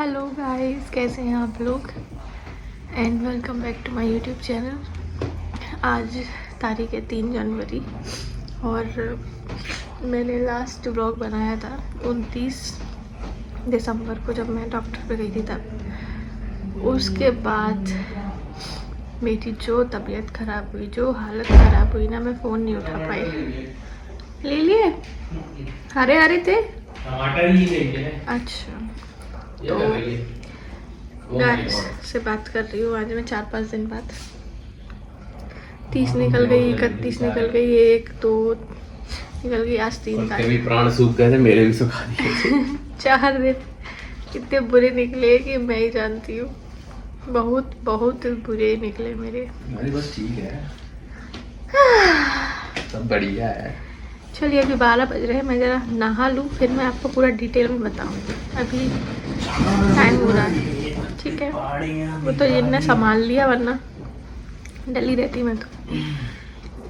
Hello guys, कैसे हैं आप लोग and welcome back to my YouTube channel. आज तारीख है 3 जनवरी और मैंने लास्ट व्लॉग बनाया था 29 दिसंबर को, जब मैं डॉक्टर पे गई थी तब। उसके बाद मेरी जो तबीयत ख़राब हुई, जो हालत ख़राब हुई ना, मैं फ़ोन नहीं उठा पाई। ले लिए हरे हरे थे टमाटर ही लेंगे। अच्छा, तो गाइस से बात कर रही हूँ आज मैं 4-5 दिन बाद। 30 निकल गई, 31 निकल गई, 1 2 निकल गई, आज 3 तारीख। भी प्राण सूख गए थे, मेरे भी सुखा दिए। 4 दिन कितने बुरे निकले कि मैं ही जानती हूँ। बहुत बहुत बुरे निकले मेरे। अरे बस ठीक है, सब बढ़िया है। चलिए अभी 12 बज रहे हैं, मैं ज़रा नहा लूँ, फिर मैं आपको पूरा डिटेल में बताऊँगी। अभी टाइम हो रहा है, ठीक है। वो तो इनने संभाल लिया, वरना डली रहती मैं तो।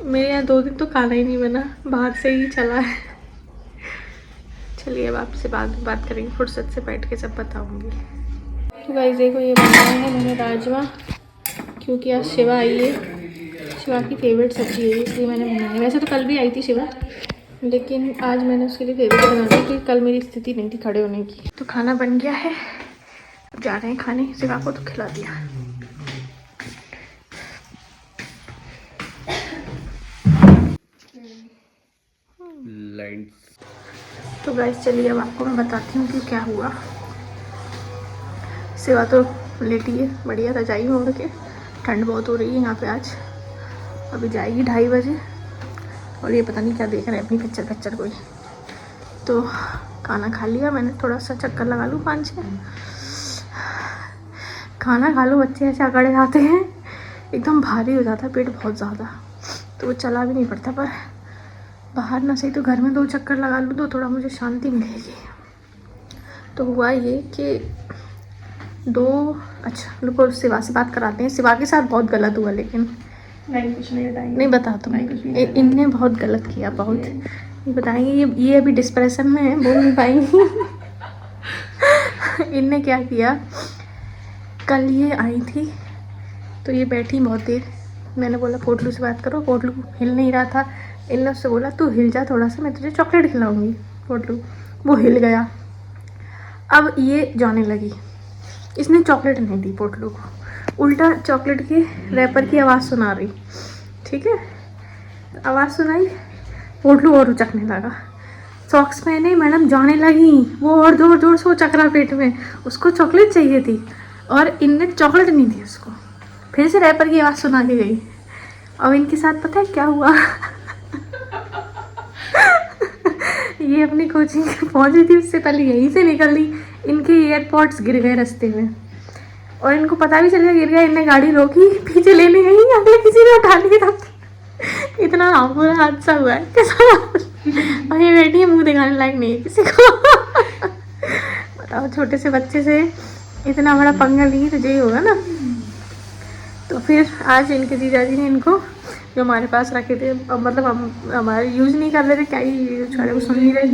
मेरे यहाँ 2 दिन तो खाना ही नहीं बना, बाहर से ही चला है। चलिए अब आपसे बाद में बात करेंगे, फुर्सत से बैठ के सब बताऊँगी। तो गाइस देखो, ये बनाया है मैंने राजमा, क्योंकि आज शिवा आई है। शिवा की फेवरेट सब्जी है, इसलिए मैंने बनाया है। वैसे तो कल भी आई थी शिवा, लेकिन आज मैंने उसके लिए फेवरेट बना दी, क्योंकि कल मेरी स्थिति नहीं थी खड़े होने की। तो खाना बन गया है, अब जा रहे हैं खाने। शिवा को तो खिला दिया। तो गाइस चलिए अब आपको मैं बताती हूँ कि क्या हुआ। शिवा तो लेटी है, बढ़िया रजाई में ओढ़ के। ठंड बहुत हो रही है यहाँ पे आज। अभी जाएगी 2:30 बजे, और ये पता नहीं क्या देख रहे हैं अपनी पिक्चर कोई। तो खाना खा लिया मैंने, थोड़ा सा चक्कर लगा लूँ 5-6। खाना खा लो, बच्चे ऐसे अकड़े जाते हैं, एकदम भारी हो जाता है पेट बहुत ज़्यादा, तो वो चला भी नहीं पड़ता। पर बाहर ना सही तो घर में 2 चक्कर लगा लूँ तो थोड़ा मुझे शांति मिलेगी। तो हुआ ये कि अच्छा रुको, शिवा से बात कराते हैं। शिवा के साथ बहुत गलत हुआ, लेकिन नहीं कुछ नहीं बताएंगे। नहीं बता तुम। इनने बहुत गलत किया, बहुत ये बताएंगे। ये अभी डिस्प्रेशन में है, बोल नहीं पाएंगी। इनने क्या किया, कल ये आई थी तो ये बैठी बहुत देर। मैंने बोला पोटलू से बात करो, पोटलू हिल नहीं रहा था। इनने उससे बोला तू हिल जा थोड़ा सा, मैं तुझे चॉकलेट खिलाऊंगी। पोटलू वो हिल गया, अब ये जाने लगी। इसने चॉकलेट नहीं दी पोटलू को, उल्टा चॉकलेट के रैपर की आवाज़ सुना रही। ठीक है, आवाज़ सुनाई, पोटलू और उचकने लगा। सॉक्स पहने मैडम जाने लगी, वो और जोर जोर से उचक रहा पेट में। उसको चॉकलेट चाहिए थी और इनने चॉकलेट नहीं दी उसको। फिर से रैपर की आवाज़ सुना के गई। अब इनके साथ पता है क्या हुआ? ये अपनी कोचिंग पहुंची थी, उससे पहले यहीं से निकल ली। इनके एयरपॉड्स गिर गए रास्ते में, और इनको पता भी चल गया गिर गया। इनने गाड़ी रोकी, पीछे लेने गई, अगले किसी ने उठा लिया। इतना बुरा हादसा हुआ है कैसा। और ये बेटी मुंह दिखाने लायक नहीं है किसी को। बताओ, छोटे से बच्चे से इतना बड़ा पंगा ली तो यही होगा ना। तो फिर आज इनके जीजाजी ने इनको जो हमारे पास रखे थे, मतलब हम हमारे यूज़ नहीं कर रहे थे, क्या ही यूज कर रहे, वो सुन नहीं रहे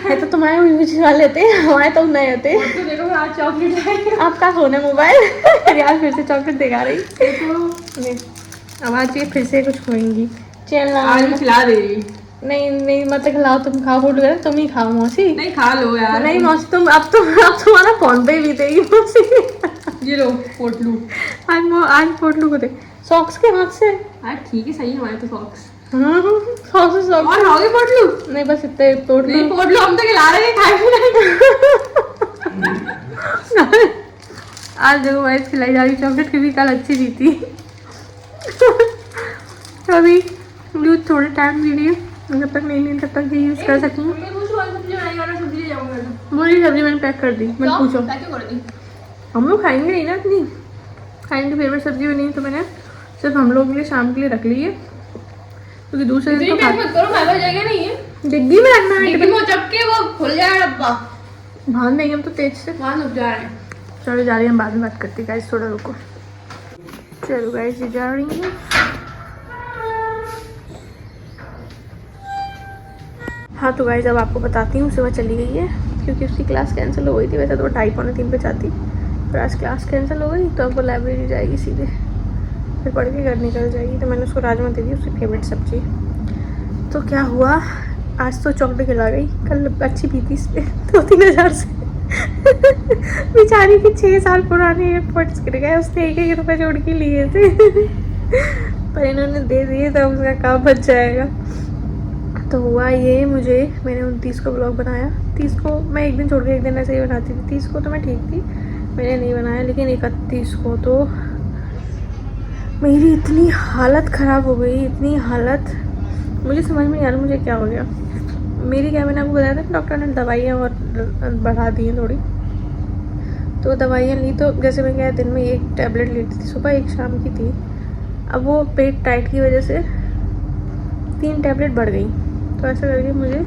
थे। तो तुम्हारे यूज वाले थे, हमारे तो नए थे। तो देखो आज चॉकलेट आपका फोन है मोबाइल। यार फिर से चॉकलेट दिखा रही। अब आज ये फिर से कुछ खोएंगी। चल आज खिला दे रही। नहीं मत खिलाओ, तुम खाओ। फूट गए तुम ही खाओ मौसी। नहीं खा लो यार। नहीं मौसी, तुम अब तुम्हारा फोन पे भी देगी मौसी। ये लो पोटलू। आज पोटलू को दे सॉक्स के हाथ से। हाँ ठीक है, सही है हमारे तो सॉक्स। सॉक्स और खाओगे पोटलू? नहीं बस इतने पोटलू। नहीं पोटलू हम तो खिला रहे हैं, खाए नहीं। आज देखो वाइस खिलाई जा रही चॉकलेट की भी, कल अच्छी दी थी। तो अभी यूज थोड़े टाइम के लिए, जब तक नहीं तब तक ये यूज़ कर सकती हूँ। वही सब्जी मैंने पैक कर दी। मैंने पूछो हम लोग खाएंगे नहीं ना इतनी, खाएंगे फेवरेट सब्जी बनी तो मैंने सिर्फ हम लोग के लिए शाम के लिए रख ली है, क्योंकि दूसरे दिन तो डिग्गी में रखना है। वो खुल जाएगा डब्बा। भान देंगे हम तो तेज से। वहाँ लुक जा रहे हैं। चलो जा रही है, हम बाद में बात करते हैं गाइस, थोड़ा रुको। चलो गाइस ये जा रही हैं। हाँ तो गाइस अब आपको बताती हूँ, सुबह चली गई है क्योंकि उसकी क्लास कैंसिल हो गई थी। वैसे तो वो 2:30-3 पे जाती, पर आज क्लास कैंसिल हो गई तो अब वो लाइब्रेरी जाएगी सीधे, फिर पढ़ के घर निकल जाएगी। तो मैंने उसको राजमा दे दी, उसकी फेवरेट सब्जी। तो क्या हुआ, आज तो चॉकलेट खिला गई, कल अच्छी पी थी इस पर 2-3 हज़ार से। बेचारी के 6 साल पुराने एयरपोर्ट्स गिर गए, उसने 1-1 रुपये जोड़ के लिए थे। पर इन्होंने दे दिए तो उसका काम बच जाएगा। तो हुआ ये, मैंने 29 को ब्लॉग बनाया। 30 को मैं एक दिन छोड़ के एक दिन ऐसे ही बनाती थी। 30 को तो मैं ठीक थी, मैंने नहीं बनाया, लेकिन 31 को तो मेरी इतनी हालत ख़राब हो गई, इतनी हालत, मुझे समझ में नहीं आ रहा मुझे क्या हो गया। मेरी क्या, मैंने आपको बताया था डॉक्टर ने दवाइयाँ और बढ़ा दी हैं थोड़ी, तो दवाइयाँ ली। तो जैसे मैं क्या, दिन में 1 टैबलेट लेती थी, सुबह 1 शाम की थी। अब वो पेट टाइट की वजह से 3 टैबलेट बढ़ गई, तो ऐसा करके मुझे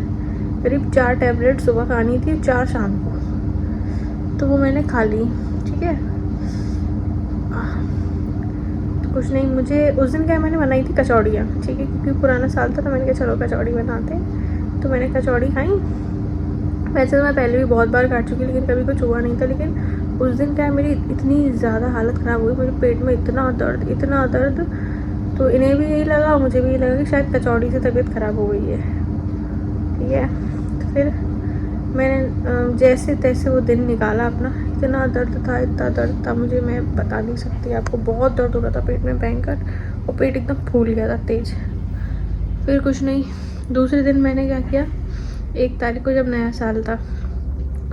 करीब 4 टैबलेट सुबह खानी थी, 4 शाम को। तो वो मैंने खा ली, ठीक है। तो कुछ नहीं, मुझे उस दिन क्या, मैंने बनाई थी कचौड़ियाँ, ठीक है, क्योंकि पुराना साल था तो मैंने कहा चलो कचौड़ी बनाते हैं। तो मैंने कचौड़ी खाई। वैसे तो मैं पहले भी बहुत बार खा चुकी, लेकिन कभी कुछ हुआ नहीं था। लेकिन उस दिन क्या, मेरी इतनी ज़्यादा हालत ख़राब हुई, मेरे पेट में इतना दर्द, तो इन्हें भी यही लगा और मुझे भी यही लगा कि शायद कचौड़ी से तबीयत ख़राब हो गई है, ठीक है। तो फिर मैंने जैसे तैसे वो दिन निकाला अपना। इतना दर्द था मुझे, मैं बता नहीं सकती आपको, बहुत दर्द हो रहा था पेट में भयंकर, और पेट एकदम फूल गया था तेज। फिर कुछ नहीं, दूसरे दिन मैंने क्या किया, 1 तारीख को जब नया साल था,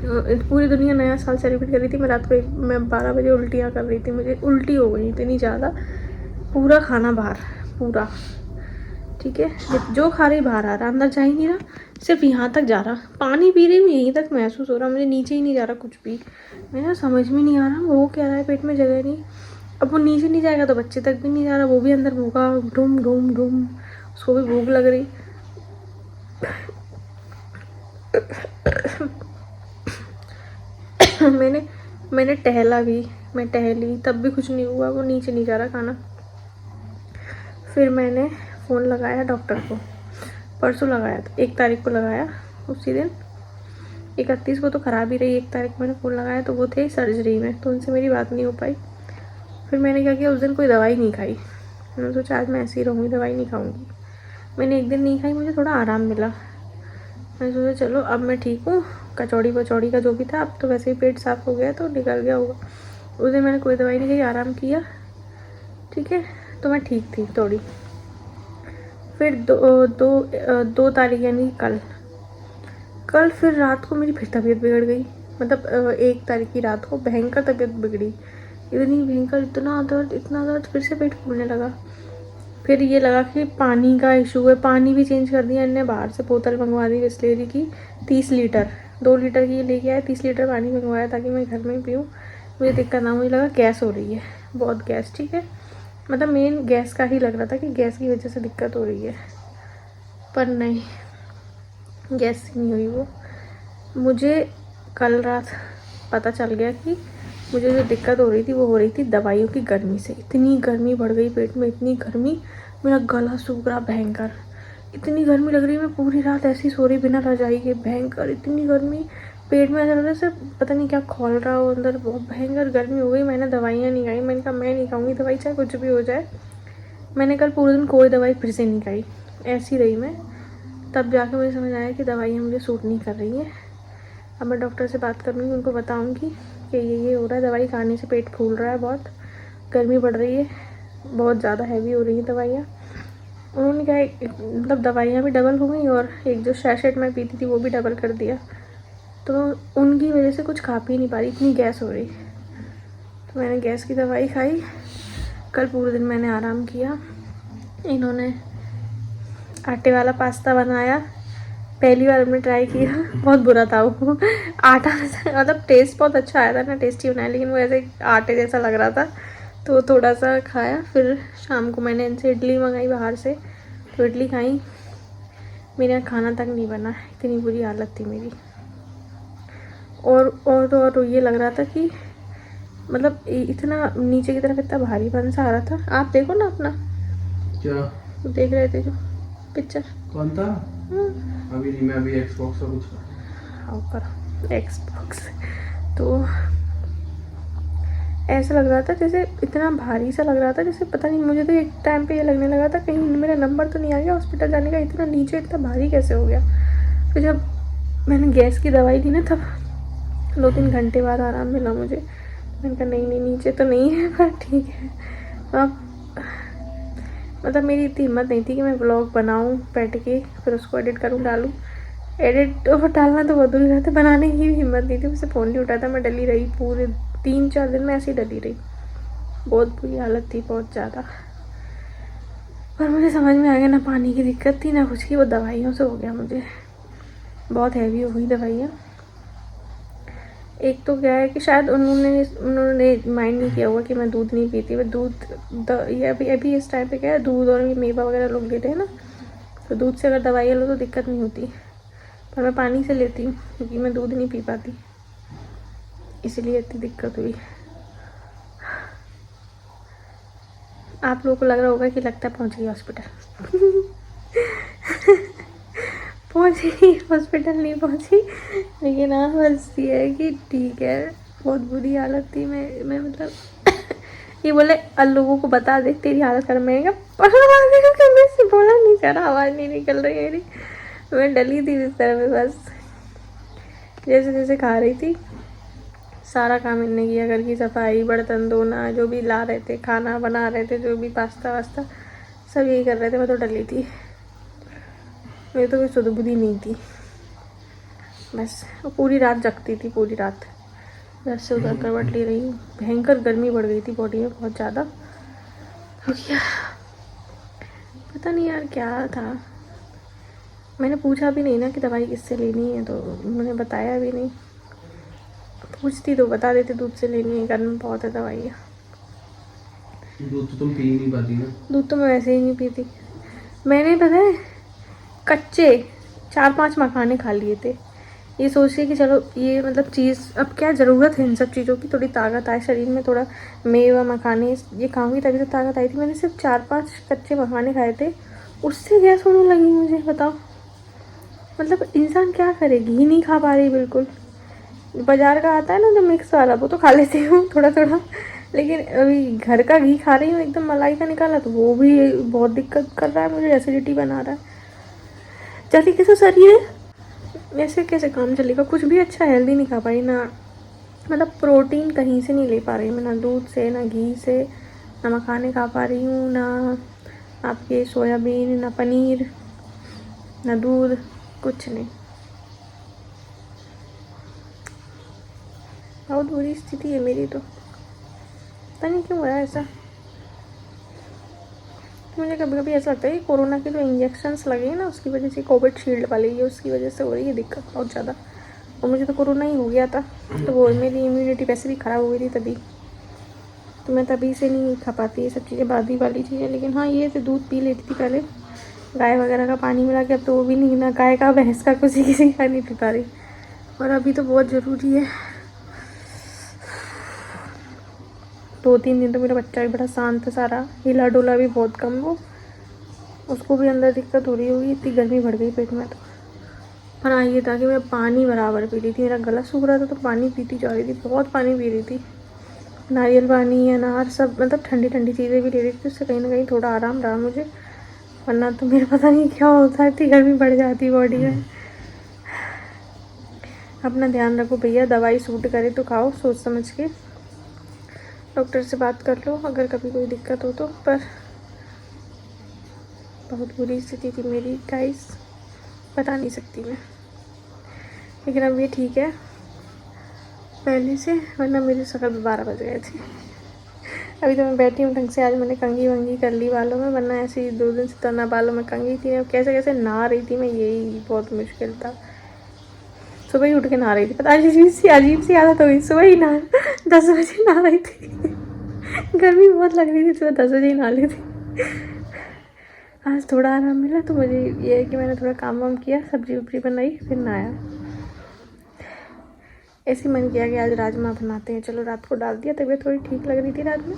पूरी दुनिया नया साल सेलिब्रेट कर रही थी, मैं रात को मैं 12 बजे उल्टियाँ कर रही थी, मुझे उल्टी हो गई इतनी ज़्यादा, पूरा खाना बाहर, पूरा, ठीक है। जो खा रही बाहर आ रहा, अंदर जा ही नहीं रहा, सिर्फ यहाँ तक जा रहा। पानी पी रही हूँ, यहीं तक महसूस हो रहा, मुझे नीचे ही नहीं जा रहा कुछ भी। मेरा समझ में नहीं आ रहा वो क्या रहा है, पेट में जगह नहीं। अब वो नीचे नहीं जाएगा तो बच्चे तक भी नहीं जा रहा, वो भी अंदर भूखा, ढूम ढूम ढूम, उसको भी भूख लग रही। मैंने टहला भी, मैं टहली तब भी कुछ नहीं हुआ, वो नीचे नहीं जा रहा खाना। फिर मैंने फ़ोन लगाया डॉक्टर को, परसों लगाया था, 1 तारीख को लगाया, उसी दिन 31 को तो ख़राब ही रही। 1 तारीख को मैंने फ़ोन लगाया तो वो थे सर्जरी में, तो उनसे मेरी बात नहीं हो पाई। फिर मैंने क्या किया, उस दिन कोई दवाई नहीं खाई। मैंने सोचा आज मैं ऐसे ही रहूँगी, दवाई नहीं खाऊँगी। मैंने 1 दिन नहीं खाई, मुझे थोड़ा आराम मिला। मैंने सोचा चलो अब मैं ठीक हूँ, कचौड़ी का जो भी था, अब तो वैसे ही पेट साफ़ हो गया तो निकल गया होगा। उस दिन मैंने कोई दवाई नहीं खाई, आराम किया, ठीक है, तो मैं ठीक थी थोड़ी। फिर 2 तारीख यानी कल फिर रात को मेरी फिर तबीयत बिगड़ गई। मतलब 1 तारीख की रात को भयंकर तबीयत बिगड़ी, इतनी भयंकर, इतना दर्द, फिर से पेट फूलने लगा। फिर ये लगा कि पानी का इशू है, पानी भी चेंज कर दिया इनने, बाहर से बोतल मंगवा दी बिस्लेरी की 30 लीटर, 2 लीटर की लेके आए, 30 लीटर पानी मंगवाया ताकि मैं घर में पीऊँ, मुझे दिक्कत ना। मुझे लगा गैस हो रही है, बहुत गैस, ठीक है, मतलब मेन गैस का ही लग रहा था कि गैस की वजह से दिक्कत हो रही है, पर नहीं, गैस नहीं हुई वो। मुझे कल रात पता चल गया कि मुझे जो दिक्कत हो रही थी वो हो रही थी दवाइयों की गर्मी से। इतनी गर्मी बढ़ गई पेट में, इतनी गर्मी, मेरा गला सूख रहा भयंकर, इतनी गर्मी लग रही है। मैं पूरी रात ऐसी सो रही बिना रजाई के, भयंकर इतनी गर्मी पेट में, ऐसा लग रहा है सिर्फ पता नहीं क्या खोल रहा हो अंदर, बहुत भयंकर गर्मी हो गई। मैंने दवाइयाँ नहीं खाई, मैंने कहा मैं नहीं खाऊंगी दवाई, चाहे कुछ भी हो जाए। मैंने कल पूरे दिन कोई दवाई फिर से नहीं खाई, ऐसी रही मैं। तब जाके मुझे समझ आया कि दवाइयाँ मुझे सूट नहीं कर रही हैं। अब मैं डॉक्टर से बात करूँगी, उनको बताऊँगी कि ये हो रहा है, दवाई खाने से पेट फूल रहा है, बहुत गर्मी बढ़ रही है, बहुत ज़्यादा हैवी हो रही हैं दवाइयाँ। उन्होंने क्या, मतलब दवाइयाँ भी डबल हो गई और एक जो सैशेट मैं पीती थी वो भी डबल कर दिया, तो उनकी वजह से कुछ खा पी नहीं पा रही, इतनी गैस हो रही। तो मैंने गैस की दवाई खाई, कल पूरे दिन मैंने आराम किया। इन्होंने आटे वाला पास्ता बनाया, पहली बार हमने ट्राई किया, बहुत बुरा था वो। आटा मतलब टेस्ट बहुत अच्छा आया था ना, टेस्टी बनाया, लेकिन वो ऐसे आटे जैसा लग रहा था, तो थोड़ा सा खाया। फिर शाम को मैंने इनसे इडली मंगाई बाहर से, तो इडली खाई, मेरे यहाँ खाना तक नहीं बना, इतनी बुरी हालत थी मेरी। और ये लग रहा था कि मतलब इतना नीचे की तरफ इतना भारीपन सा आ रहा था। आप देखो ना अपना, क्या तो देख रहे थे जो पिक्चर, कौन था? अभी नहीं, मैं अभी एक्सबॉक्स का कुछ आओ करो। Xbox। तो ऐसा लग रहा था जैसे इतना भारी सा लग रहा था, जैसे पता नहीं, मुझे तो एक टाइम पे ये लगने लगा था कहीं मेरा नंबर तो नहीं आ गया हॉस्पिटल जाने का, इतना नीचे इतना भारी कैसे हो गया। फिर जब मैंने गैस की दवाई ली ना, तब 2-3 घंटे बाद आराम मिला मुझे। मैंने कहा नहीं नीचे तो नहीं है, पर ठीक है। अब मतलब मेरी इतनी हिम्मत नहीं थी कि मैं व्लॉग बनाऊं बैठ के, फिर उसको एडिट करूं डालूं। एडिट और डालना तो बहुत दूर रहता, बनाने की भी हिम्मत नहीं थी। मुझसे फ़ोन नहीं उठाता, मैं डली रही पूरे 3-4 दिन में, ऐसे ही डली रही। बहुत बुरी हालत थी, बहुत ज़्यादा। पर मुझे समझ में आ गया, ना पानी की दिक्कत थी ना कुछ की, वो दवाइयों से हो गया मुझे। बहुत हैवी हो गई दवाइयाँ। एक तो क्या है कि शायद उन्होंने माइंड नहीं किया होगा कि मैं दूध नहीं पीती। मैं ये अभी इस टाइम पे क्या है, दूध और ये मेवा वगैरह लोग लेते हैं ना, तो दूध से अगर दवाइयाँ लो तो दिक्कत नहीं होती। पर मैं पानी से लेती हूँ क्योंकि मैं दूध नहीं पी पाती, इसलिए इतनी दिक्कत हुई। आप लोगों को लग रहा होगा कि लगता है पहुँच गई हॉस्पिटल। पहुँची हॉस्पिटल नहीं पहुँची, लेकिन हाँ बस ये है कि ठीक है। बहुत बुरी हालत थी। मैं मतलब ये बोले लोगों को बता दे तेरी हालत खराब। मैंने कहा करने से बोला नहीं जा रहा, आवाज़ नहीं निकल रही मेरी। मैं डली थी इस तरह में, बस जैसे जैसे खा रही थी। सारा काम इनने किया, घर की सफाई, बर्तन धोना, जो भी ला रहे थे, खाना बना रहे थे, जो भी पास्ता वास्ता सब यही कर रहे थे। मैं तो डली थी, मेरी तो कोई सुध बुद्धि नहीं थी। बस पूरी रात जगती थी, पूरी रात इधर से उधर करवट ले रही हूँ। भयंकर गर्मी बढ़ गई थी बॉडी में, बहुत ज़्यादा हो गया। पता नहीं यार क्या था। मैंने पूछा भी नहीं ना कि दवाई किससे लेनी है, तो उन्होंने बताया भी नहीं। पूछती तो बता देते दूध से लेनी है, गर्म बहुत है दवाइयाँ। दूध तो तुम पी ही नहीं पाती ना। दूध तो मैं वैसे ही नहीं पीती। मैंने पता है कच्चे 4-5 मखाने खा लिए थे, ये सोच के कि चलो ये मतलब चीज़, अब क्या ज़रूरत है इन सब चीज़ों की, थोड़ी ताकत आए शरीर में, थोड़ा मेवा मखाने ये खाऊंगी तभी तो ताकत आई थी। मैंने सिर्फ 4-5 कच्चे मखाने खाए थे, उससे गैस होने लगी मुझे। बताओ मतलब इंसान क्या करे। घी नहीं खा पा रही बिल्कुल। बाज़ार का आता है ना जो मिक्स वाला, वो तो खा लेती हूँ थोड़ा थोड़ा, लेकिन अभी घर का घी खा रही हूँ एकदम मलाई का निकाला, तो वो भी बहुत दिक्कत कर रहा है मुझे, एसिडिटी बना रहा है। जल्दी कैसे शरीर है, ऐसे कैसे काम चलेगा। कुछ भी अच्छा हेल्दी नहीं खा पाई ना, मतलब प्रोटीन कहीं से नहीं ले पा रही मैं, ना दूध से, ना घी से, ना मखाने खा पा रही हूँ, ना आपके सोयाबीन, ना पनीर, ना दूध, कुछ नहीं। बहुत बुरी स्थिति है मेरी तो, पता नहीं क्यों हो रहा है ऐसा। मुझे कभी कभी ऐसा लगता है कि कोरोना के जो इंजेक्शन्स लगे हैं ना, उसकी वजह से, कोविड शील्ड वाली है, उसकी वजह से हो रही है दिक्कत बहुत ज़्यादा। और मुझे तो कोरोना ही हो गया था, तो वो मेरी इम्यूनिटी वैसे भी ख़राब हो गई थी तभी, तो मैं तभी से नहीं खा पाती ये सब चीज़ें, बादी वाली चीज़ें। लेकिन हाँ ये तो दूध पी लेती थी पहले, गाय वगैरह का पानी मिला के, अब तो वो भी नहीं, ना गाय का भैंस का किसी का नहीं पी पा रही। और अभी तो बहुत ज़रूरी है। 2-3 दिन तो मेरा बच्चा भी बड़ा शांत सारा, हिला डोला भी बहुत कम, वो उसको भी अंदर दिक्कत हो रही होगी, इतनी गर्मी बढ़ गई पेट में तो। पर हाँ ये था कि मैं पानी बराबर पी रही थी, मेरा गला सूख रहा था तो पानी पीती जा रही थी, बहुत पानी पी रही थी, नारियल पानी, अनार, सब मतलब ठंडी ठंडी चीज़ें भी ले रही थी, उससे कहीं ना कहीं थोड़ा आराम रहा मुझे। वरना तो मेरा पता नहीं क्या होता है, इतनी गर्मी बढ़ जाती बॉडी में। अपना ध्यान रखो भैया, दवाई सूट करे तो खाओ सोच समझ के, डॉक्टर से बात कर लो अगर कभी कोई दिक्कत हो तो। पर बहुत बुरी स्थिति थी मेरी गाइस, बता नहीं सकती मैं, लेकिन अब ये ठीक है पहले से, वरना मेरे शक्ल 12 बज गए थे। अभी तो मैं बैठी हूँ ढंग से, आज मैंने कंघी वंगी कर ली बालों में, वरना ऐसे ही 2 दिन से तो ना बालों में कंघी थी, अब कैसे कैसे नहा रही थी मैं, यही बहुत मुश्किल था। सुबह ही उठ के नहा रही थी, पता अजीब सी आदत हो गई, सुबह ही नहा 10 बजे नहा रही थी। गर्मी बहुत लग रही थी, सुबह 10 बजे ही नहा ली थी। आज थोड़ा आराम मिला तो मुझे ये है कि मैंने थोड़ा काम वाम किया, सब्जी वब्जी बनाई, फिर नहाया। ऐसे मन किया कि आज राजमा बनाते हैं, चलो रात को डाल दिया, तबीयत थोड़ी ठीक लग रही थी रात में,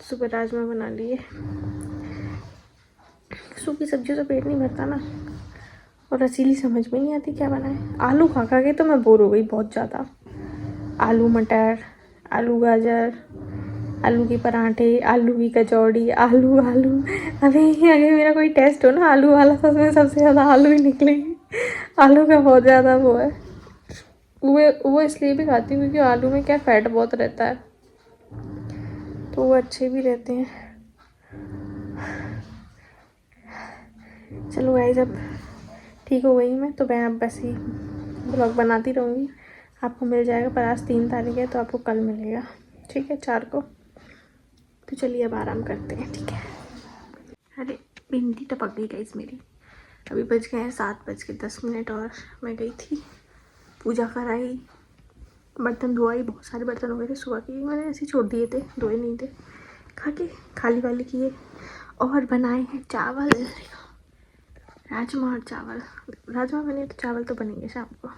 सुबह राजमा बना लिए। सूखी सब्जियों से पेट नहीं भरता ना, और रसीली समझ में नहीं आती क्या बनाए। आलू खा खा के तो मैं बोर हो गई बहुत ज़्यादा। आलू मटर, आलू गाजर, आलू के पराठे, आलू की कचौड़ी, आलू आलू। अभी अगर मेरा कोई टेस्ट हो ना आलू वाला तो उसमें सबसे ज़्यादा आलू ही निकलेंगे। आलू का बहुत ज़्यादा वो है। वो इसलिए भी खाती हूँ क्योंकि आलू में क्या फ़ैट बहुत रहता है, तो वो अच्छे भी रहते हैं। चलो गाइस, अब ठीक हो गई मैं, तो मैं अब बस ही ब्लॉग बनाती रहूँगी। आपको मिल जाएगा, पर आज 3 तारीख है तो आपको कल मिलेगा, ठीक है, 4 को। तो चलिए अब आराम करते हैं, ठीक है। अरे भिंडी टपक गई गाइस मेरी। अभी बज गए हैं 7:10 और मैं गई थी, पूजा कराई, बर्तन धोआई। बहुत सारे बर्तन हो गए थे सुबह के, मैंने ऐसे छोड़ दिए थे, धोए नहीं थे, खा के खाली वाली किए। और बनाए हैं चावल, राजमा और चावल। राजमा बने तो चावल तो बनेंगे शाम को।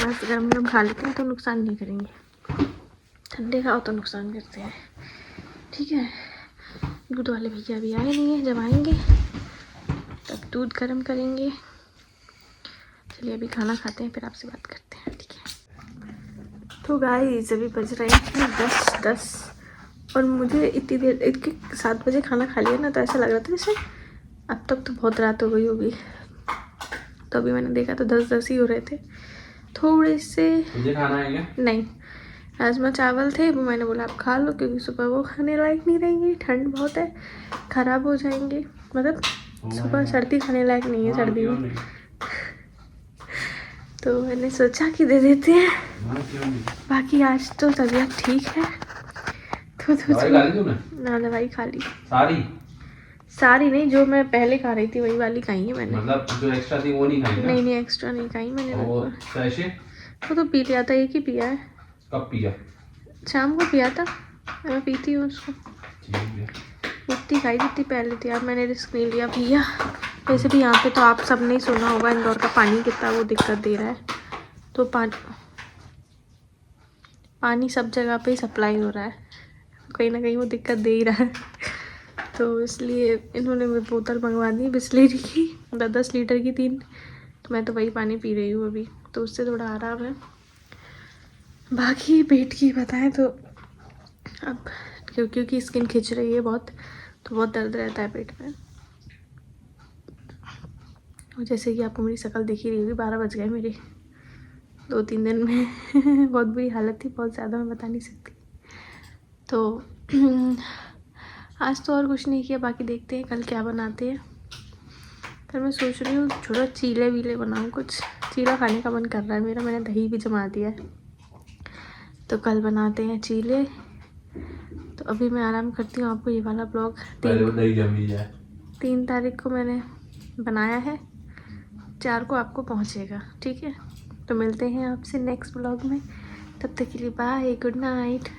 बस गर्म गर्म खा लेते हैं तो नुकसान नहीं करेंगे, ठंडे खाओ तो नुकसान करते हैं, ठीक है। दूध वाले भैया अभी आए नहीं हैं, जब आएंगे तब दूध गर्म करेंगे। चलिए अभी खाना खाते हैं, फिर आपसे बात करते हैं, ठीक है। तो गाइस अभी बज रहे हैं 10:10 और मुझे इतनी देर, इतने 7 बजे खाना खा लिया ना, तो ऐसा लग रहा था जैसे अब तक तो बहुत रात हो गई होगी। तो अभी मैंने देखा तो 10:10 ही हो रहे थे। थोड़े से मुझे खाना है क्या? नहीं, राजमा चावल थे, वो मैंने बोला आप खा लो, क्योंकि सुबह वो खाने लायक नहीं रहेंगे, ठंड बहुत है, ख़राब हो जाएंगे। मतलब सुबह सर्दी खाने लायक नहीं है, सर्दी में। तो मैंने सोचा कि दे देते हैं। बाकी आज तो तबीयत ठीक है, तो दवाई खा ली तूने? ना दवाई खा ली, सारी नहीं, जो मैं पहले खा रही थी वही वाली खाई है मैंने। मतलब जो एक्स्ट्रा थी वो नहीं खाई ना? नहीं एक्स्ट्रा नहीं खाई मैंने। वो सैशे वो तो पी लिया था, एक ही पिया है, कब पिया? शाम को पिया था, मैं पीती हूँ उसको, ठीक है। उतनी खाई जितनी पहले थी। अब मैंने रिस्क नहीं लिया पिया। वैसे भी यहाँ पे तो आप सब ने सुना होगा इंदौर का पानी कितना वो दिक्कत दे रहा है, तो पानी सब जगह पे ही सप्लाई हो रहा है, कहीं ना कहीं वो दिक्कत दे ही रहा है। तो इसलिए इन्होंने बोतल मंगवा दी बिस्लेरी की, 10-10 लीटर की 3, तो मैं तो वही पानी पी रही हूँ अभी, तो उससे थोड़ा आराम है। बाकी पेट की बताएं तो अब क्योंकि स्किन खिंच रही है बहुत, तो बहुत दर्द रहता है पेट में। और जैसे कि आपको मेरी शक्ल दिख ही रही होगी, 12 बज गए मेरे 2-3 दिन में। बहुत बुरी हालत थी, बहुत ज़्यादा मैं बता नहीं सकती। तो आज तो और कुछ नहीं किया, बाकी देखते हैं कल क्या बनाते हैं। कल मैं सोच रही हूँ थोड़ा चीले वीले बनाऊँ, कुछ चीला खाने का मन कर रहा है मेरा, मैंने दही भी जमा दिया है, तो कल बनाते हैं चीले। तो अभी मैं आराम करती हूँ, आपको ये वाला ब्लॉग 3 तारीख को मैंने बनाया है, 4 को आपको पहुँचेगा, ठीक है। तो मिलते हैं आपसे नेक्स्ट ब्लॉग में, तब तक के लिए बाय, गुड नाइट।